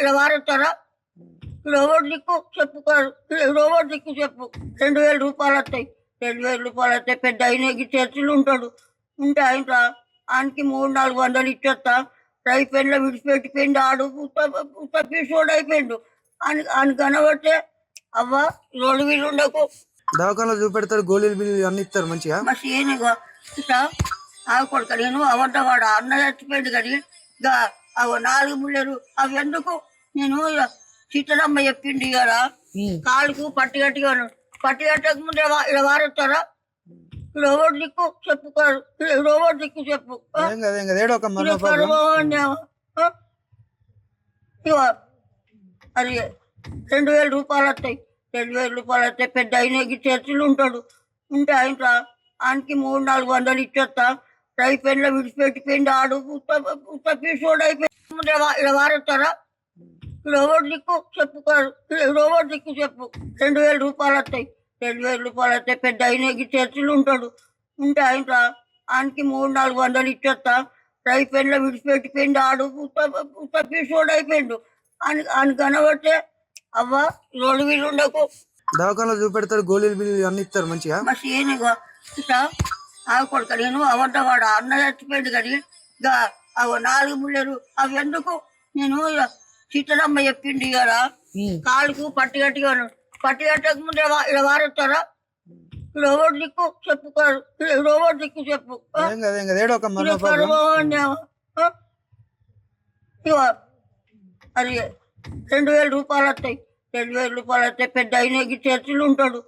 ఇక్కడ వాడతారా? ఇక్కడ ఎవరు దిక్కు చెప్పుకోరు. ఎవరు దిక్కు చెప్పు. 2000 రూపాయలు వస్తాయి. 2000 రూపాయలు వస్తాయి. పెద్ద అయినకి చర్చలు ఉంటాడు. ఉంటే ఆయనకి 300-400 ఇచ్చేస్తా. ఫ్రై పెన్లో విడిచిపెట్టిపోయిండు. ఆడు ఉత్త పీసోడు అయిపోయిండు. ఆయన కనబడితే అవ్వ రోడ్డు వీలు ఉండకు. దవాఖానలో చూపెడతారు, గోళీలు బిల్లు అన్ని ఇస్తారు మంచిగా. మస్తు ఏనిగా ఇట్లా ఆగకూడదు. నేను అబద్ధవాడు అన్న చచ్చిపోయింది కానీ ఇక అవి 4 ముళ్ళరు అవి ఎందుకు. నేను సీతరమ్మ చెప్పింది కదా, కాలుకు పట్టిగట్టుగా పట్టిగట్టక ముందు ఇక్కడ వాడతారా? ఇక్కడ ఎవరు దిక్కు చెప్పుకోరు. ఎవరు దిక్కు చెప్పు. అది 2000 రూపాయలు వస్తాయి. 2000 రూపాయలు వస్తాయి. పెద్ద అయినకి చర్చలు ఉంటాడు. ఉంటే ఆయనకి 300-400 ఇచ్చేస్తా. ఫ్రై పెన్లో విడిచిపెట్టిపోయిండు. ఆడు ఉత్త పీసోడు అయిపోయింది. ఇక్కడ వాడతారా? ఇక్కడ ఎవరు దిక్కు చెప్పుకోరు. ఎవరు దిక్కు చెప్పు. 2000 రూపాయలు వస్తాయి. 2000 రూపాయలు వస్తాయి. పెద్ద అయినకి చర్చలు ఉంటాడు. ఉంటే ఆయనకి 300-400 ఇచ్చేస్తా. ఫ్రై పెన్లో విడిచిపెట్టిపోయిండు. ఆడు ఉత్త పీసోడు అయిపోయిండు. ఆయన కనబడితే అవ్వ రోడ్డు వీలు ఉండకు. దవాఖానలో చూపెడతారు, గోళీలు బిల్లు అన్ని ఇస్తారు మంచిగా. మస్తు ఏనిగా ఇట్లా ఆగకూడదు. నేను అబద్ధవాడు అన్న చచ్చిపోయింది కానీ ఇక అవి 4 ముళ్ళరు అవి ఎందుకు. నేను సీతరమ్మ చెప్పింది కదా, కాలుకు పట్టిగట్టుగా పట్టిగట్టక ముందు ఇక్కడ వాడతారా? ఇక్కడ ఎవరు దిక్కు చెప్పుకోరు. ఎవరు దిక్కు చెప్పు. అది 2000 రూపాయలు వస్తాయి. 2000 రూపాయలు వస్తాయి. పెద్ద అయినకి చర్చలు ఉంటాడు.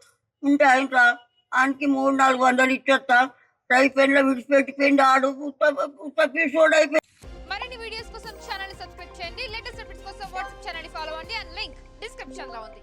ఉంటే ఆయనకి 300-400 ఇచ్చేస్తా. ఫ్రై పెన్లో విడిచిపెట్టిపోయిండు. ఆడు ఉత్త పీసోడు అయిపోయింది. మరిన్ని వీడియోస్ కోసం ఛానల్ సబ్స్క్రైబ్ చేయండి. లేటెస్ట్ అప్డేట్స్ కోసం వాట్సాప్ ఛానల్ ఫాలో అవ్వండి. అండ్ లింక్ డిస్క్రిప్షన్ లో ఉంది.